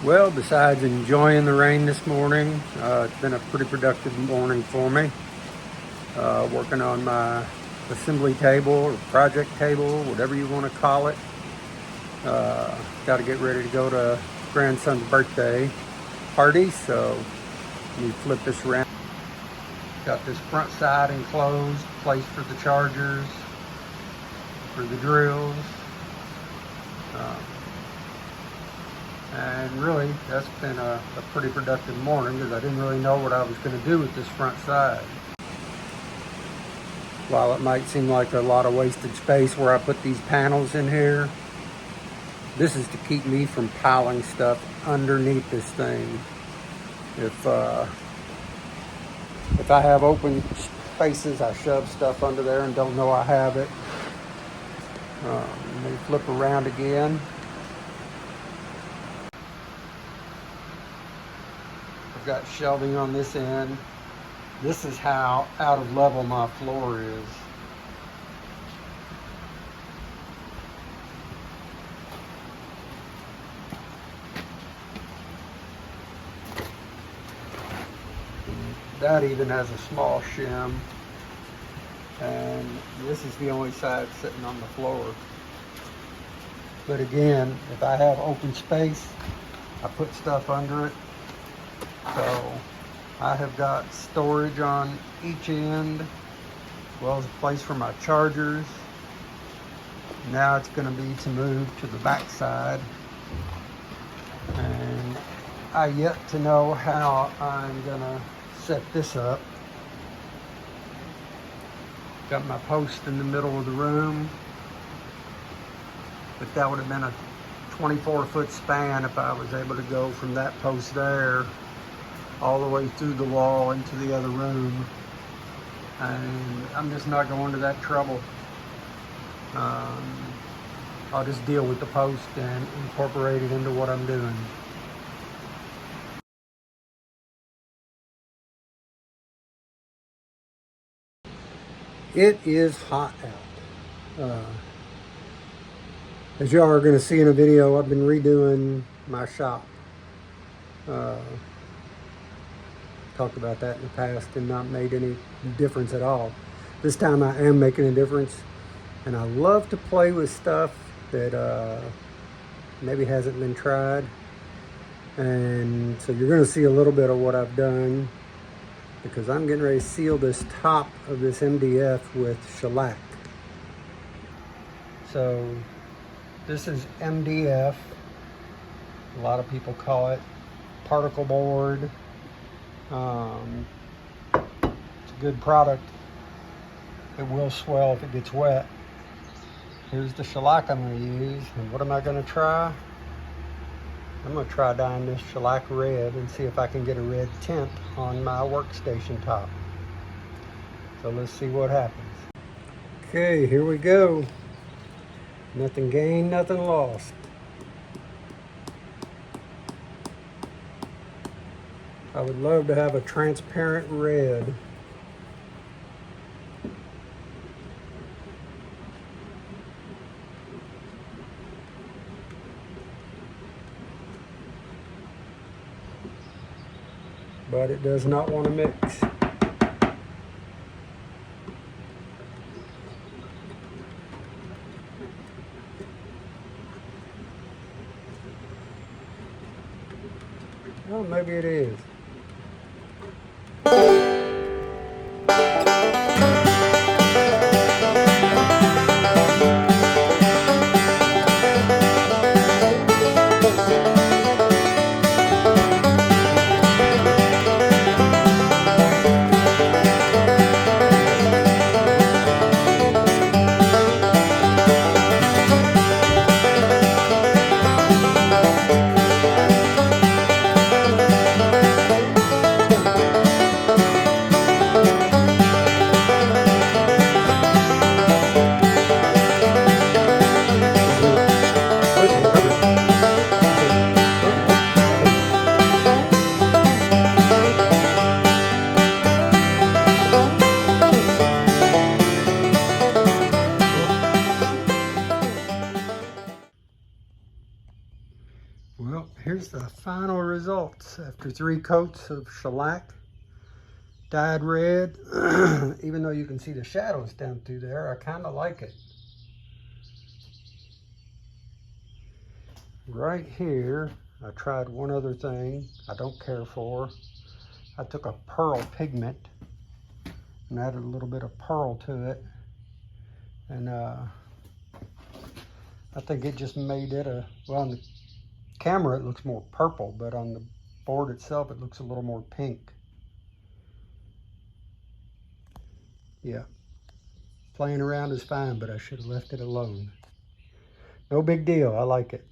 Well, besides enjoying the rain this morning, it's been a pretty productive morning for me. Working on my assembly table or project table, whatever you want to call it. Got to get ready to go to grandson's birthday party, so let me flip this around. Got this front side enclosed, place for the chargers, for the drills. And really, that's been a pretty productive morning because I didn't really know what I was going to do with this front side. While it might seem like a lot of wasted space where I put these panels in here, this is to keep me from piling stuff underneath this thing. If I have open spaces, I shove stuff under there and don't know I have it. Let me flip around again. I've got shelving on this end. This is how out of level my floor is. That even has a small shim. And this is the only side sitting on the floor. But again, if I have open space, I put stuff under it. So I have got storage on each end, as well as a place for my chargers. Now it's going to be to move to the back side. And I yet to know how I'm going to set this up. Got my post in the middle of the room, but that would have been a 24-foot span if I was able to go from that post there all the way through the wall into the other room. And I'm just not going to that trouble. I'll just deal with the post and incorporate it into what I'm doing. It is hot out. As y'all are going to see in a video, I've been redoing my shop. Talked about that in the past and not made any difference at all. This time I am making a difference, and I love to play with stuff that maybe hasn't been tried. And so you're going to see a little bit of what I've done, because I'm getting ready to seal this top of this MDF with shellac. So this is MDF. A lot of people call it particle board. It's a good product. It will swell if it gets wet. Here's the shellac I'm going to use. And what am I going to try? I'm going to try dyeing this shellac red and see if I can get a red tint on my workstation top. So let's see what happens. Okay, here we go. Nothing gained, nothing lost. I would love to have a transparent red. But it does not want to mix. Oh, maybe it is. Here's the final results after 3 coats of shellac, dyed red. Even though you can see the shadows down through there, I kind of like it. Right here, I tried one other thing I don't care for. I took a pearl pigment and added a little bit of pearl to it. And I think it just made it well, on the camera it looks more purple, but on the board itself it looks a little more pink. Yeah, playing around is fine, but I should have left it alone. No big deal, I like it.